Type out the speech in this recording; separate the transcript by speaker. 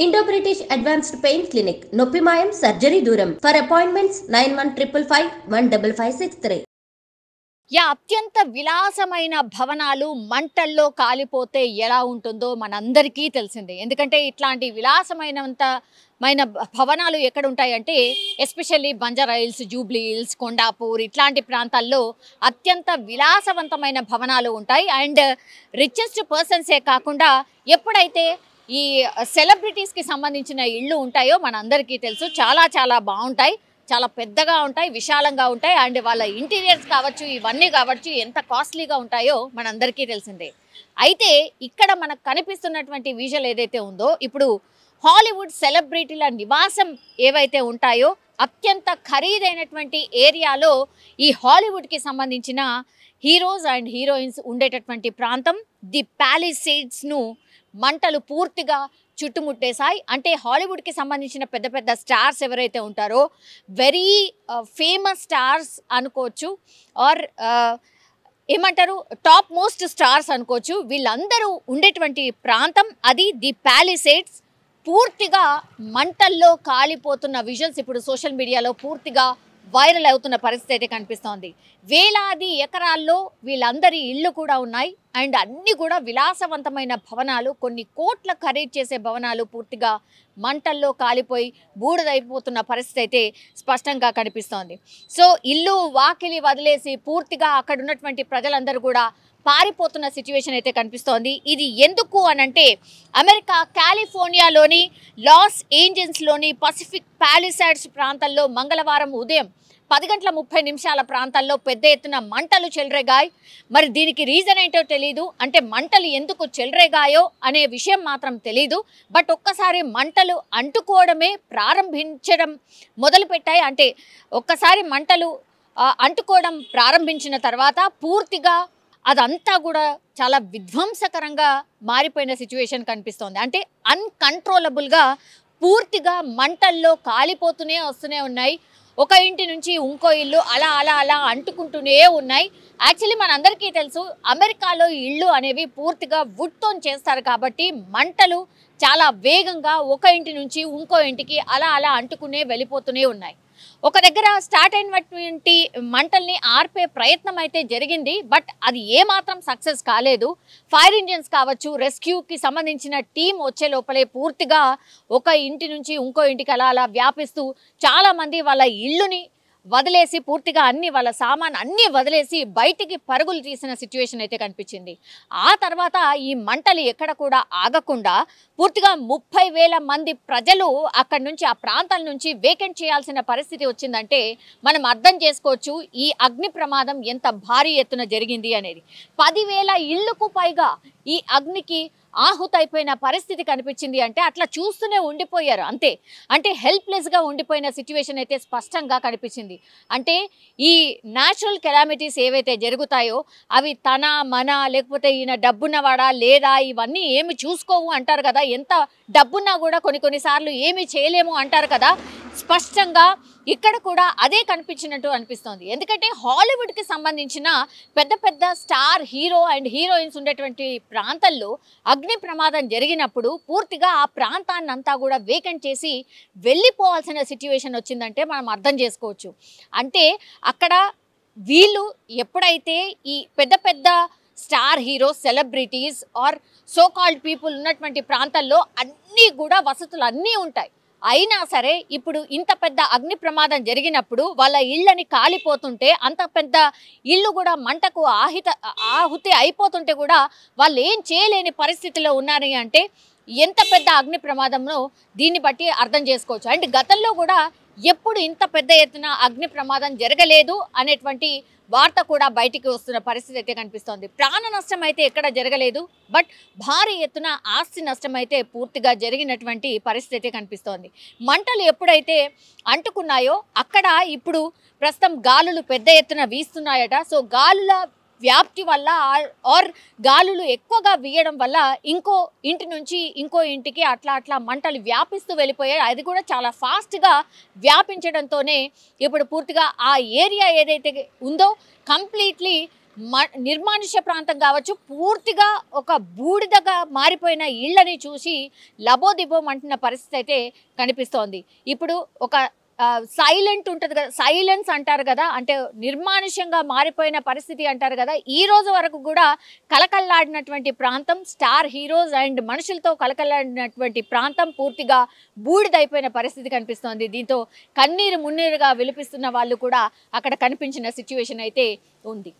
Speaker 1: Indo British advanced pain clinic నొప్పి మాయం surgery దూరం ఫర్ అపాయింట్మెంట్స్ 9155515563.
Speaker 2: అత్యంత విలాసమైన భవనాలు మంటల్లో కాలిపోతే ఎలా ఉంటుందో మనందరికీ తెలిసిందే. ఎందుకంటే ఇట్లాంటి విలాసమైనంతమైన భవనాలు ఎక్కడ ఉంటాయంటే especially Banjara hills, Jubilee hills, Kondapur ఇట్లాంటి ప్రాంతాల్లో అత్యంత విలాసవంతమైన భవనాలు ఉంటాయి. అండ్ రిచెస్ట్ పర్సన్సే కాకుండా ఎప్పుడైతే ఈ సెలబ్రిటీస్కి సంబంధించిన ఇళ్ళు ఉంటాయో మనందరికీ తెలుసు, చాలా చాలా బాగుంటాయి, చాలా పెద్దగా ఉంటాయి, విశాలంగా ఉంటాయి. అండ్ వాళ్ళ ఇంటీరియర్స్ కావచ్చు, ఇవన్నీ కావచ్చు ఎంత కాస్ట్లీగా ఉంటాయో మనందరికీ తెలిసిందే. అయితే ఇక్కడ మనకు కనిపిస్తున్నటువంటి విజువల్ ఏదైతే ఉందో, ఇప్పుడు హాలీవుడ్ సెలబ్రిటీల నివాసం ఏవైతే ఉంటాయో అత్యంత ఖరీదైనటువంటి ఏరియాలో ఈ హాలీవుడ్కి సంబంధించిన హీరోస్ అండ్ హీరోయిన్స్ ఉండేటటువంటి ప్రాంతం ది ప్యాలిసేడ్స్ను మంటలు పూర్తిగా చుట్టుముట్టేశాయి. అంటే హాలీవుడ్కి సంబంధించిన పెద్ద పెద్ద స్టార్స్ ఎవరైతే ఉంటారో, వెరీ ఫేమస్ స్టార్స్ అనుకోవచ్చు, ఆర్ ఏమంటారు టాప్ మోస్ట్ స్టార్స్ అనుకోవచ్చు, వీళ్ళందరూ ఉండేటువంటి ప్రాంతం అది ది ప్యాలిసేడ్స్ పూర్తిగా మంటల్లో కాలిపోతున్న విజువల్స్ ఇప్పుడు సోషల్ మీడియాలో పూర్తిగా వైరల్ అవుతున్న పరిస్థితి అయితే కనిపిస్తోంది. వేలాది ఎకరాల్లో వీళ్ళందరి ఇళ్ళు కూడా ఉన్నాయి. అండ్ అన్నీ కూడా విలాసవంతమైన భవనాలు, కొన్ని కోట్ల ఖరీదు చేసే భవనాలు పూర్తిగా మంటల్లో కాలిపోయి బూడిదైపోతున్న పరిస్థితి అయితే స్పష్టంగా కనిపిస్తోంది. సో ఇల్లు వాకిలి వదిలేసి పూర్తిగా అక్కడ ఉన్నటువంటి ప్రజలందరూ కూడా పారిపోతున్న సిచ్యువేషన్ అయితే కనిపిస్తోంది. ఇది ఎందుకు అనంటే అమెరికా కాలిఫోర్నియాలోని లాస్ ఏంజల్స్లోని పసిఫిక్ ప్యాలిసాడ్స్ ప్రాంతంలో మంగళవారం ఉదయం 10:30 ప్రాంతాల్లో పెద్ద ఎత్తున మంటలు చెలరేగాయి. మరి దీనికి రీజన్ ఏంటో తెలీదు, అంటే మంటలు ఎందుకు చెలరేగాయో అనే విషయం మాత్రం తెలీదు. బట్ ఒక్కసారి మంటలు అంటుకోవడమే ప్రారంభించడం మొదలుపెట్టాయి. అంటే ఒక్కసారి మంటలు అంటుకోవడం ప్రారంభించిన తర్వాత పూర్తిగా అదంతా కూడా చాలా విధ్వంసకరంగా మారిపోయిన సిచ్యువేషన్ కనిపిస్తోంది. అంటే అన్కంట్రోలబుల్గా పూర్తిగా మంటల్లో కాలిపోతూనే వస్తూనే ఉన్నాయి. ఒక ఇంటి నుంచి ఇంకో ఇల్లు అలా అలా అలా అంటుకుంటూనే ఉన్నాయి. యాక్చువల్లీ మనందరికీ తెలుసు, అమెరికాలో ఇళ్ళు అనేవి పూర్తిగా వుడ్తో చేస్తారు కాబట్టి మంటలు చాలా వేగంగా ఒక ఇంటి నుంచి ఇంకో ఇంటికి అలా అలా అంటుకునే వెళ్ళిపోతూనే ఉన్నాయి. ఒక దగ్గర స్టార్ట్ అయినటువంటి మంటల్ని ఆర్పే ప్రయత్నం అయితే జరిగింది, బట్ అది ఏమాత్రం సక్సెస్ కాలేదు. ఫైర్ ఇంజిన్స్ కావచ్చు, రెస్క్యూకి సంబంధించిన టీం వచ్చే లోపలే పూర్తిగా ఒక ఇంటి నుంచి ఇంకో ఇంటికి అలా అలా వ్యాపిస్తూ చాలామంది వాళ్ళ ఇల్లుని వదిలేసి పూర్తిగా వాళ్ళ సామాన్ అన్నీ వదిలేసి బయటికి పరుగులు తీసిన సిచ్యువేషన్ అయితే కనిపించింది. ఆ తర్వాత ఈ మంటలు ఎక్కడ కూడా ఆగకుండా పూర్తిగా 30,000 మంది ప్రజలు అక్కడి నుంచి ఆ ప్రాంతాల నుంచి వేకెంట్ చేయాల్సిన పరిస్థితి వచ్చిందంటే మనం అర్థం చేసుకోవచ్చు ఈ అగ్ని ప్రమాదం ఎంత భారీ ఎత్తున జరిగింది అనేది. 10,000 ఇళ్లకు పైగా ఈ అగ్నికి ఆహుతైపోయిన పరిస్థితి కనిపించింది. అంటే అట్లా చూస్తూనే ఉండిపోయారు అంతే. అంటే హెల్ప్లెస్గా ఉండిపోయిన సిచ్యువేషన్ అయితే స్పష్టంగా కనిపించింది. అంటే ఈ న్యాచురల్ కెలామిటీస్ ఏవైతే జరుగుతాయో అవి తన మన లేకపోతే ఈయన డబ్బున్నవాడా లేదా ఇవన్నీ ఏమి చూసుకోవు అంటారు కదా, ఎంత డబ్బున్నా కూడా కొన్నిసార్లు ఏమి చేయలేము అంటారు కదా. స్పష్టంగా ఇక్కడ కూడా అదే కనిపించినట్టు అనిపిస్తోంది. ఎందుకంటే హాలీవుడ్కి సంబంధించిన పెద్ద పెద్ద స్టార్ హీరో అండ్ హీరోయిన్స్ ఉండేటువంటి ప్రాంతాల్లో అగ్ని ప్రమాదం జరిగినప్పుడు పూర్తిగా ఆ ప్రాంతాన్ని అంతా కూడా వేకెంట్ చేసి వెళ్ళిపోవాల్సిన సిచ్యువేషన్ వచ్చిందంటే మనం అర్థం చేసుకోవచ్చు. అంటే అక్కడ వీళ్ళు ఎప్పుడైతే ఈ పెద్ద పెద్ద star heroes, celebrities or so called people ఉన్నటువంటి ప్రాంతాల్లో అన్నీ కూడా వసతులు అన్నీ ఉంటాయి. అయినా సరే ఇప్పుడు ఇంత పెద్ద అగ్ని ప్రమాదం జరిగినప్పుడు వాళ్ళ ఇళ్ళని కాలిపోతుంటే, అంత పెద్ద ఇళ్ళు కూడా మంటకు ఆహుతి అయిపోతుంటే కూడా వాళ్ళు ఏం చేయలేని పరిస్థితిలో ఉన్నారు అంటే ఎంత పెద్ద అగ్ని ప్రమాదంలో దీన్ని బట్టి అర్థం చేసుకోవచ్చు. అండ్ గతంలో కూడా ఎప్పుడు ఇంత పెద్ద ఎత్తున అగ్ని ప్రమాదం జరగలేదు అనేటువంటి వార్త కూడా బయటికి వస్తున్న పరిస్థితి అయితే కనిపిస్తోంది. ప్రాణ నష్టం అయితే ఎక్కడ జరగలేదు, బట్ భారీ ఎత్తున ఆస్తి నష్టం అయితే పూర్తిగా జరిగినటువంటి పరిస్థితి అయితే కనిపిస్తోంది. మంటలు ఎప్పుడైతే అంటుకున్నాయో అక్కడ ఇప్పుడు ప్రస్తుతం గాలులు పెద్ద ఎత్తున వీస్తున్నాయట. సో గాలుల వ్యాప్తి వల్ల ఆర్ గాలులు ఎక్కువగా వీయడం వల్ల ఇంకో ఇంటి నుంచి ఇంకో ఇంటికి అట్లా మంటలు వ్యాపిస్తూ వెళ్ళిపోయాయి. అది కూడా చాలా ఫాస్ట్గా వ్యాపించడంతోనే ఇప్పుడు పూర్తిగా ఆ ఏరియా ఏదైతే ఉందో కంప్లీట్లీ నిర్మానుష్య ప్రాంతం కావచ్చు, పూర్తిగా ఒక బూడిదగా మారిపోయిన ఇళ్ళని చూసి లబోదిబోం అంటున్న పరిస్థితి అయితే కనిపిస్తోంది. ఇప్పుడు ఒక సైలెంట్ ఉంటుంది కదా, సైలెన్స్ అంటారు కదా, అంటే నిర్మానుష్యంగా మారిపోయిన పరిస్థితి అంటారు కదా. ఈ రోజు వరకు కూడా కలకల్లాడినటువంటి ప్రాంతం, స్టార్ హీరోస్ అండ్ మనుషులతో కలకల్లాడినటువంటి ప్రాంతం పూర్తిగా బూడిదైపోయిన పరిస్థితి కనిపిస్తోంది. దీంతో కన్నీరు మున్నీరుగా విలిపిస్తున్న వాళ్ళు కూడా అక్కడ కనిపించిన సిచ్యువేషన్ అయితే ఉంది.